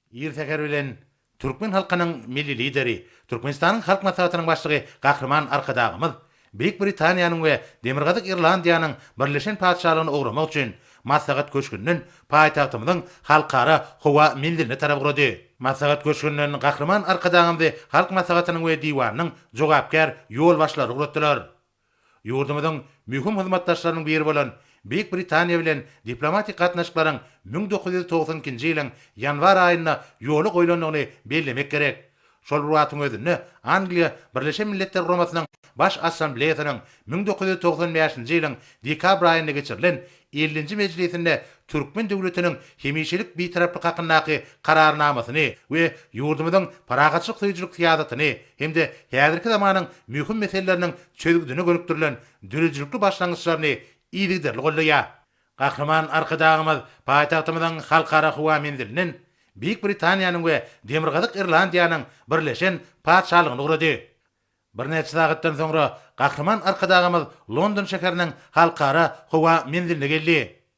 Ирсәкәр белән Türkmen halkının milli lideri, Türkmenistan'ın halk maslahatynyň başlygy Gahryman Arkadagymyz Büyük Britaniýanyň we Demirgazyk Irlandiýanyň birleşen padşahlygyny ugramak üçin maslahat köşkünden paýtagtymyzyň halkara howa mendiline tarap gurady. Maslahat köşkünden Gahryman Arkadagymyzy halk maslahatynyň we diwanynyň jogapkar ýol başlary guratdylar. Ýurdumyzyň mühim hyzmatdaşlarynyň biri bolan Büyük Britaniýa bilen diplomatik gatnaşyklaryň 1992-nji ýylyň ýanwar aýyna ýoly goýlandygyny bellemek gerek. Şol ruwatyň özünde Angliýa Birleşen Milletler Guramasynyň baş assambleýasynyň 1995-nji ýylyň dekabr aýynda geçirilen 50-nji mejlisinde Türkmen döwletiniň hemişelik bitaraplyk hakyndaky kararnamasyny we ýurdumyzyň paragatçylyk syýjylyk siýasatyny hemde häzirki zamanyň mühim meseleleriniň çözgüdüne gönüktirilen dürüjlükli başlangyçlaryny iýdigderli gollaýar. Gahryman Arkadagymyz paýtagtymyzyň halkara howa mendiliniň Büyük Britaniýanyň we Demirgazyk Irlandiýanyň birleşen padşahlygyny gurady. Bir neçe sagatdan soňra Gahryman Arkadagymyz London şäheriniň halkara howa mendiline geldi.